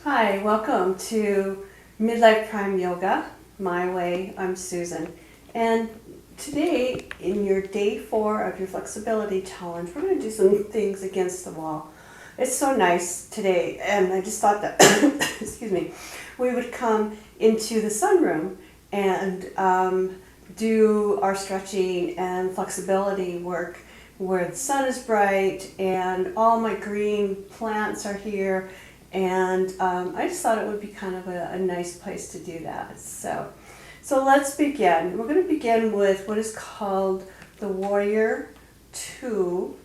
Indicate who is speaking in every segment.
Speaker 1: Hi, welcome to Midlife Prime Yoga. My way, I'm Susan. And today, in your day 4 of your flexibility challenge, we're going to do some things against the wall. It's so nice today, and I just thought that, excuse me, we would come into the sunroom and do our stretching and flexibility work where the sun is bright and all my green plants are here. And I just thought it would be kind of a nice place to do that. So let's begin. We're going to begin with what is called the Warrior 2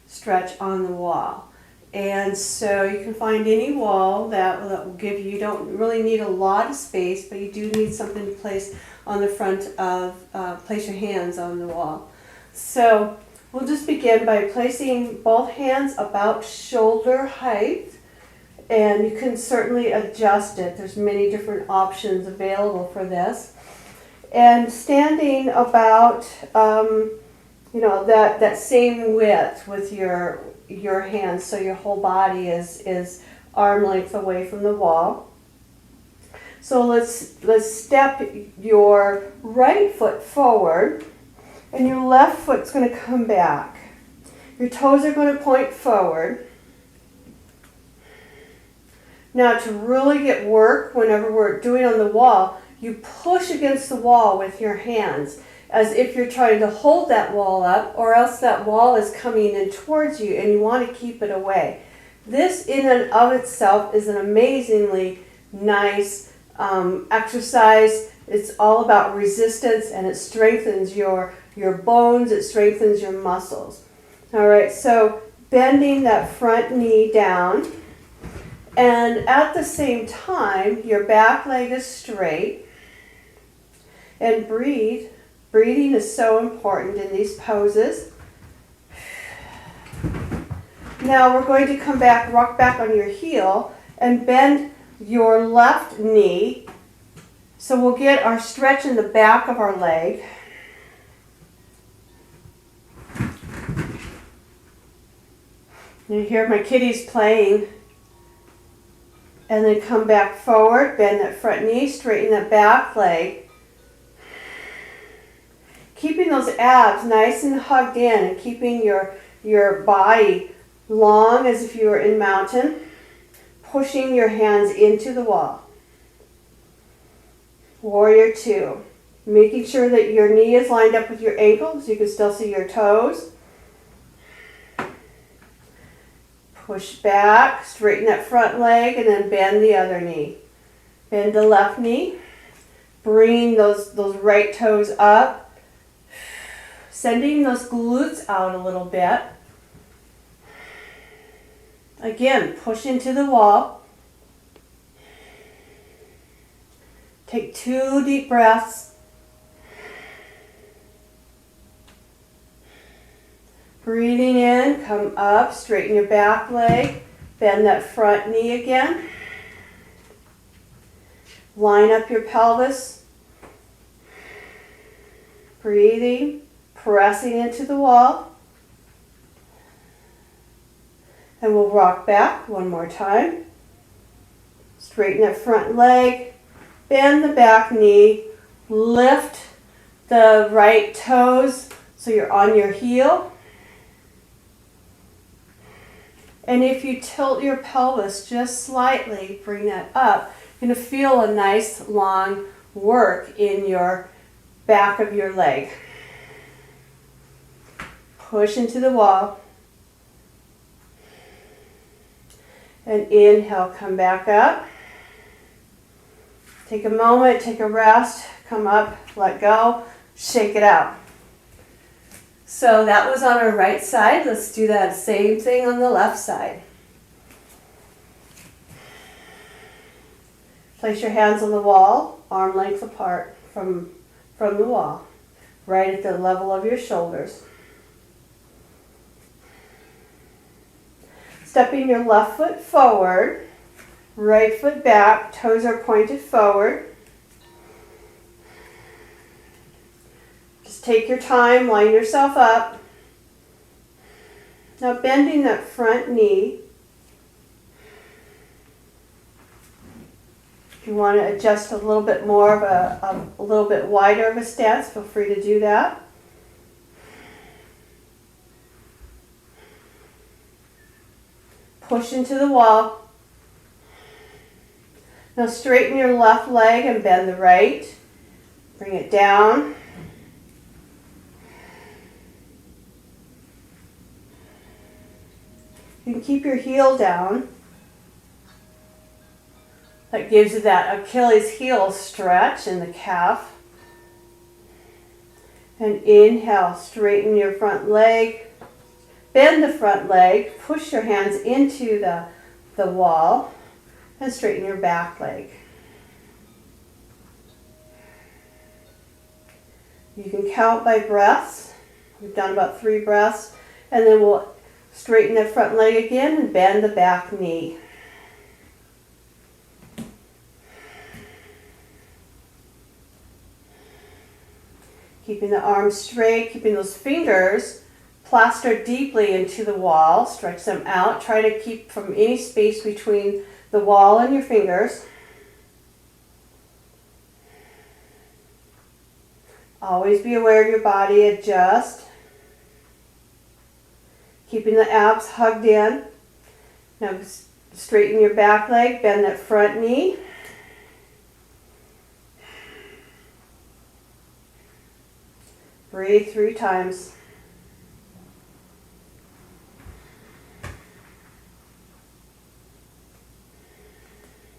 Speaker 1: stretch on the wall. And so you can find any wall that will give you, you don't really need a lot of space, but you do need something to place on the front of, place your hands on the wall. So we'll just begin by placing both hands about shoulder height. And you can certainly adjust it. There's many different options available for this. And standing about, that same width with your hands, so your whole body is arm length away from the wall. So let's step your right foot forward, and your left foot's going to come back. Your toes are going to point forward. Now, to really get work, whenever we're doing on the wall, you push against the wall with your hands as if you're trying to hold that wall up, or else that wall is coming in towards you and you want to keep it away. This in and of itself is an amazingly nice exercise. It's all about resistance, and it strengthens your bones, it strengthens your muscles. All right, so bending that front knee down. And at the same time, your back leg is straight. And breathe. Breathing is so important in these poses. Now we're going to come back, rock back on your heel, and bend your left knee. So we'll get our stretch in the back of our leg. You hear my kitties playing. And then come back forward, bend that front knee, straighten that back leg. Keeping those abs nice and hugged in and keeping your body long as if you were in mountain. Pushing your hands into the wall. Warrior 2. Making sure that your knee is lined up with your ankle so you can still see your toes. Push back, straighten that front leg, and then bend the other knee. Bend the left knee. Bring those right toes up. Sending those glutes out a little bit. Again, push into the wall. Take 2 deep breaths. Breathing in, come up, straighten your back leg, bend that front knee again. Line up your pelvis. Breathing, pressing into the wall. And we'll rock back one more time. Straighten that front leg, bend the back knee, lift the right toes so you're on your heel. And if you tilt your pelvis just slightly, bring that up, you're going to feel a nice long work in your back of your leg. Push into the wall. And inhale, come back up. Take a moment, take a rest, come up, let go, shake it out. So that was on our right side. Let's do that same thing on the left side. Place your hands on the wall, arm length apart from the wall, right at the level of your shoulders. Stepping your left foot forward, right foot back, toes are pointed forward. Just take your time, line yourself up. Now bending that front knee. If you want to adjust a little bit more of a little bit wider of a stance, feel free to do that. Push into the wall. Now straighten your left leg and bend the right. Bring it down. You can keep your heel down. That gives you that Achilles heel stretch in the calf. And inhale, straighten your front leg. Bend the front leg, push your hands into the wall, and straighten your back leg. You can count by breaths. We've done about 3 breaths. And then we'll straighten the front leg again and bend the back knee. Keeping the arms straight, keeping those fingers plastered deeply into the wall. Stretch them out. Try to keep from any space between the wall and your fingers. Always be aware of your body. Adjust. Keeping the abs hugged in. Now straighten your back leg, bend that front knee. Breathe 3 times.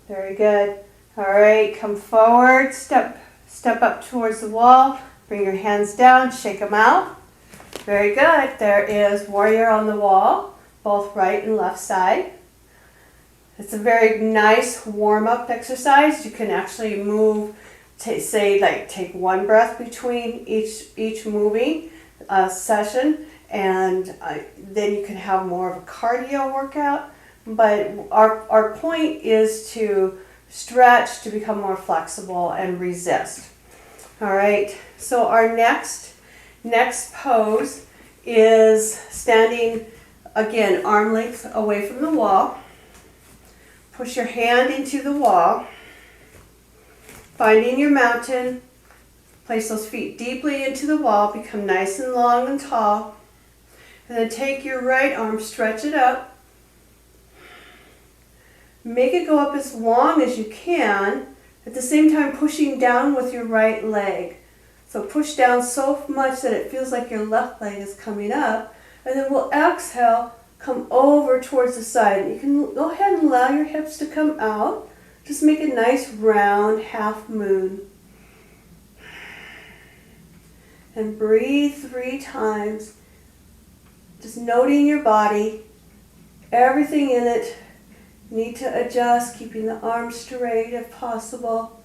Speaker 1: Very good. All right, come forward, step up towards the wall, bring your hands down, shake them out. Very good. There is warrior on the wall, both right and left side. It's a very nice warm-up exercise. You can actually move, take 1 breath between each moving session, and then you can have more of a cardio workout. But our point is to stretch to become more flexible and resist. All right, so our next pose is standing, again, arm length away from the wall. Push your hand into the wall. Finding your mountain, place those feet deeply into the wall, become nice and long and tall. And then take your right arm, stretch it up. Make it go up as long as you can, at the same time pushing down with your right leg. So push down so much that it feels like your left leg is coming up. And then we'll exhale, come over towards the side. You can go ahead and allow your hips to come out. Just make a nice round half moon. And breathe 3 times. Just noting your body, everything in it. Need to adjust, keeping the arms straight if possible.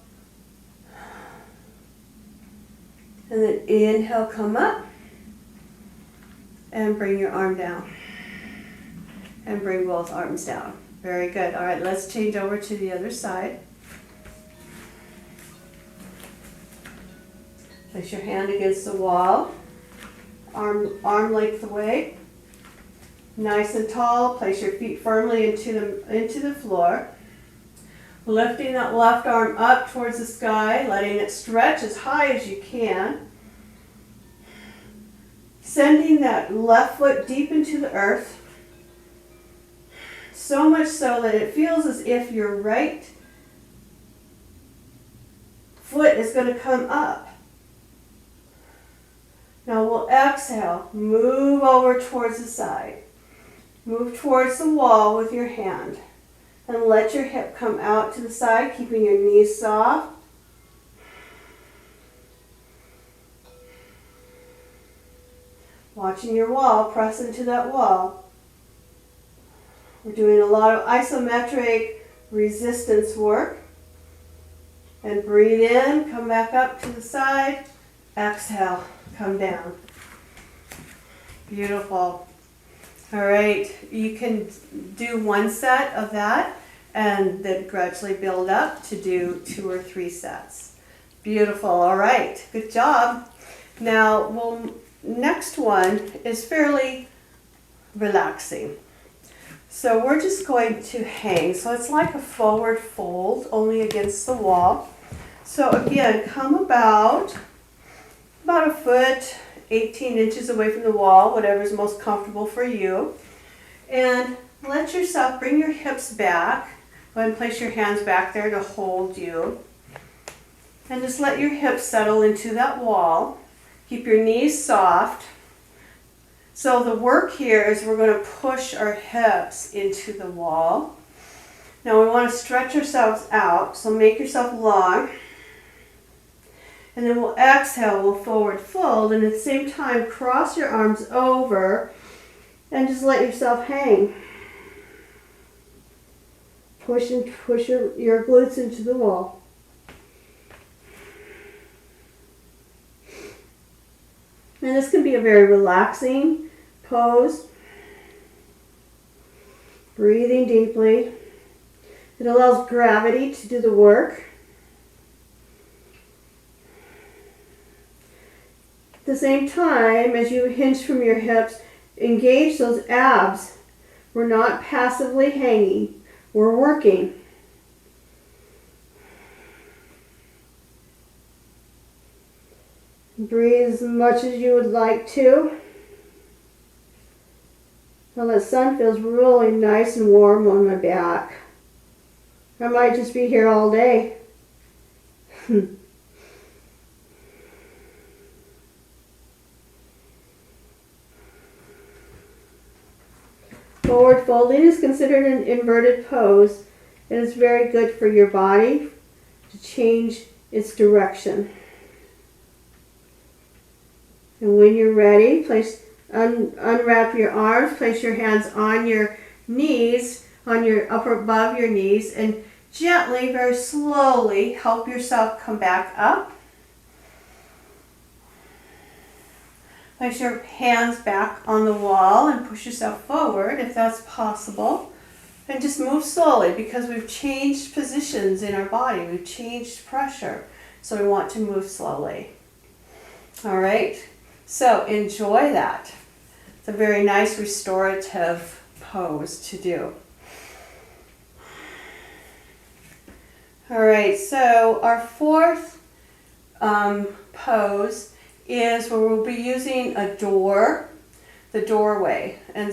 Speaker 1: And then inhale, come up. And bring your arm down. And bring both arms down. Very good. All right, let's change over to the other side. Place your hand against the wall. Arm length away. Nice and tall. Place your feet firmly into the floor. Lifting that left arm up towards the sky, letting it stretch as high as you can. Sending that left foot deep into the earth. So much so that it feels as if your right foot is going to come up. Now we'll exhale, move over towards the side. Move towards the wall with your hand and let your hip come out to the side, keeping your knees soft. Watching your wall, press into that wall. We're doing a lot of isometric resistance work. And breathe in, come back up to the side. Exhale, come down. Beautiful. All right, you can do 1 set of that and then gradually build up to do 2 or 3 sets. Beautiful. All right, good job. Now, next one is fairly relaxing. So we're just going to hang. So it's like a forward fold, only against the wall. So again, come about a foot, 18 inches away from the wall, whatever is most comfortable for you. And let yourself bring your hips back. Go ahead and place your hands back there to hold you. And just let your hips settle into that wall. Keep your knees soft. So the work here is we're going to push our hips into the wall. Now we want to stretch ourselves out, so make yourself long. And then we'll exhale, we'll forward fold, and at the same time cross your arms over and just let yourself hang. Push your glutes into the wall. And this can be a very relaxing pose. Breathing deeply. It allows gravity to do the work. At the same time, as you hinge from your hips, engage those abs. We're not passively hanging. We're working. Breathe as much as you would like to. Now the sun feels really nice and warm on my back. I might just be here all day. Forward folding is considered an inverted pose. It is very good for your body to change its direction. And when you're ready, unwrap your arms, place your hands on your knees, on your above your knees, and gently, very slowly, help yourself come back up. Place your hands back on the wall and push yourself forward if that's possible. And just move slowly because we've changed positions in our body. We've changed pressure. So we want to move slowly. All right. So enjoy that. It's a very nice restorative pose to do. All right. So our fourth pose is where we'll be using the doorway. And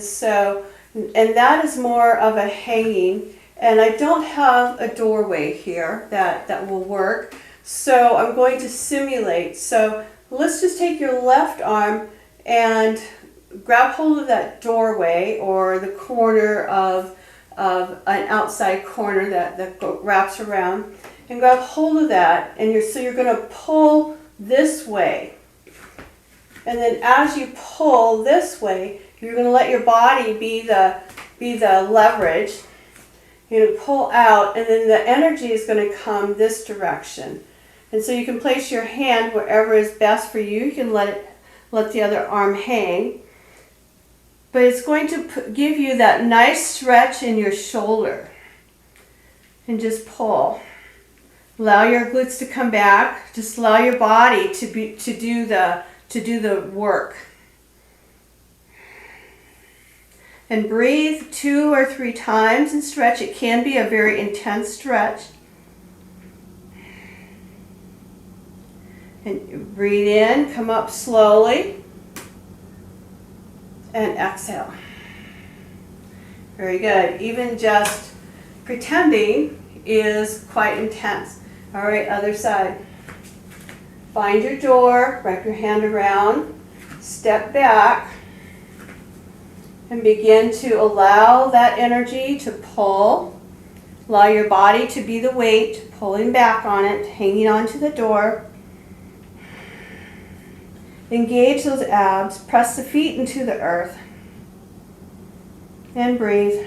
Speaker 1: that is more of a hanging, and I don't have a doorway here that will work. So I'm going to simulate. So let's just take your left arm and grab hold of that doorway or the corner of an outside corner that wraps around, and grab hold of that, and you're going to pull this way. And then as you pull this way, you're going to let your body be the leverage. You're going to pull out, and then the energy is going to come this direction. And so you can place your hand wherever is best for you. You can let the other arm hang. But it's going to give you that nice stretch in your shoulder. And just pull. Allow your glutes to come back. Just allow your body to do the work. And breathe 2 or 3 times and stretch. It can be a very intense stretch. And breathe in, come up slowly, and exhale. Very good. Even just pretending is quite intense. All right, other side. Find your door, wrap your hand around, step back, and begin to allow that energy to pull. Allow your body to be the weight, pulling back on it, hanging onto the door. Engage those abs, press the feet into the earth, and breathe.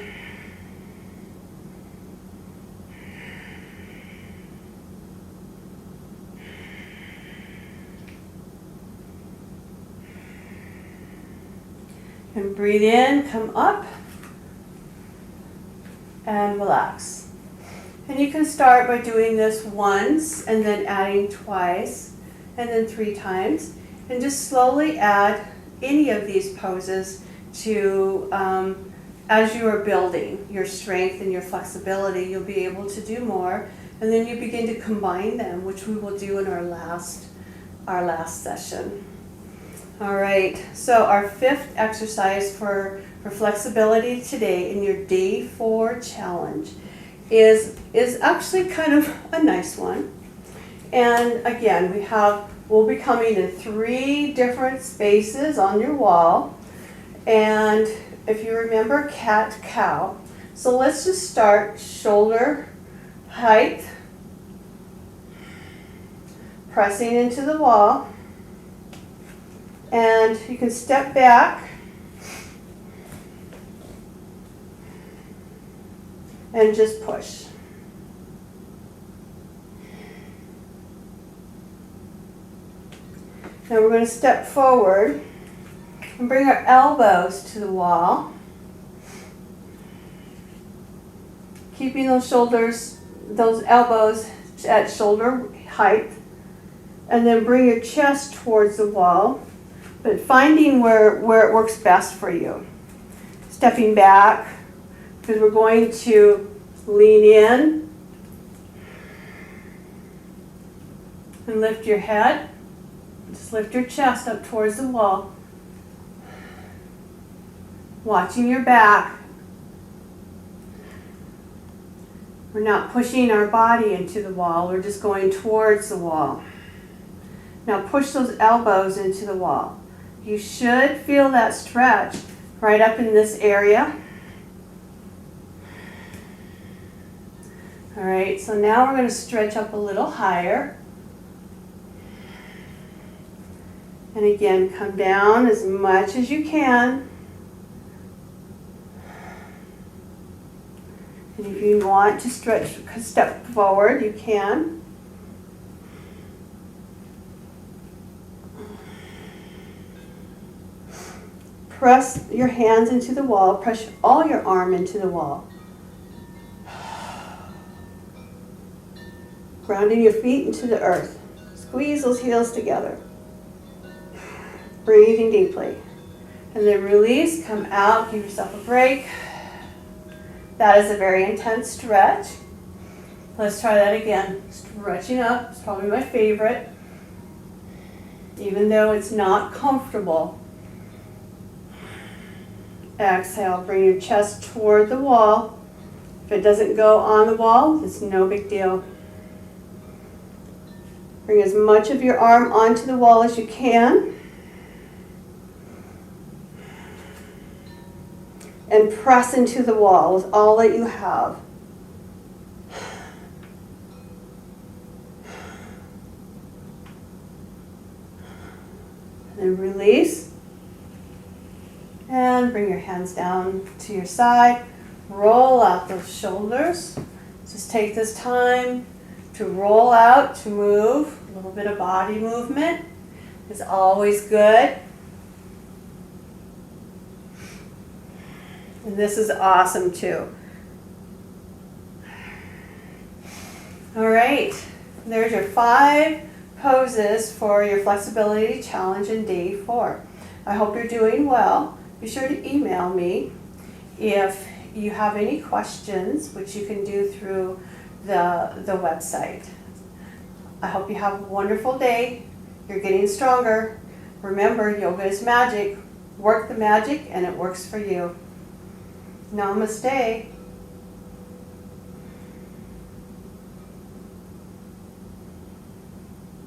Speaker 1: And breathe in, come up, and relax. And you can start by doing this once, and then adding twice, and then 3 times. And just slowly add any of these poses to as you are building your strength and your flexibility, you'll be able to do more. And then you begin to combine them, which we will do in our last session. All right, so our fifth exercise for flexibility today in your day 4 challenge is actually kind of a nice one. And again, we'll be coming in 3 different spaces on your wall. And if you remember cat, cow, so let's just start shoulder height, pressing into the wall. And you can step back and just push. Now we're going to step forward and bring our elbows to the wall, keeping those elbows at shoulder height, and then bring your chest towards the wall, but finding where it works best for you. Stepping back, because we're going to lean in and lift your head. Just lift your chest up towards the wall. Watching your back. We're not pushing our body into the wall, we're just going towards the wall. Now push those elbows into the wall. You should feel that stretch right up in this area. All right, so now we're going to stretch up a little higher. And again, come down as much as you can. And if you want to step forward, you can. Press your hands into the wall. Press all your arm into the wall. Grounding your feet into the earth. Squeeze those heels together. Breathing deeply. And then release, come out, give yourself a break. That is a very intense stretch. Let's try that again. Stretching up, it's probably my favorite. Even though it's not comfortable. Exhale, bring your chest toward the wall. If it doesn't go on the wall, it's no big deal. Bring as much of your arm onto the wall as you can. And press into the wall with all that you have. And then release. And bring your hands down to your side. Roll out those shoulders. Just take this time to roll out, to move. A little bit of body movement is always good. And this is awesome too. All right, there's your 5 poses for your flexibility challenge in day 4. I hope you're doing well. Be sure to email me if you have any questions, which you can do through the website. I hope you have a wonderful day. You're getting stronger. Remember, yoga is magic. Work the magic and it works for you. Namaste.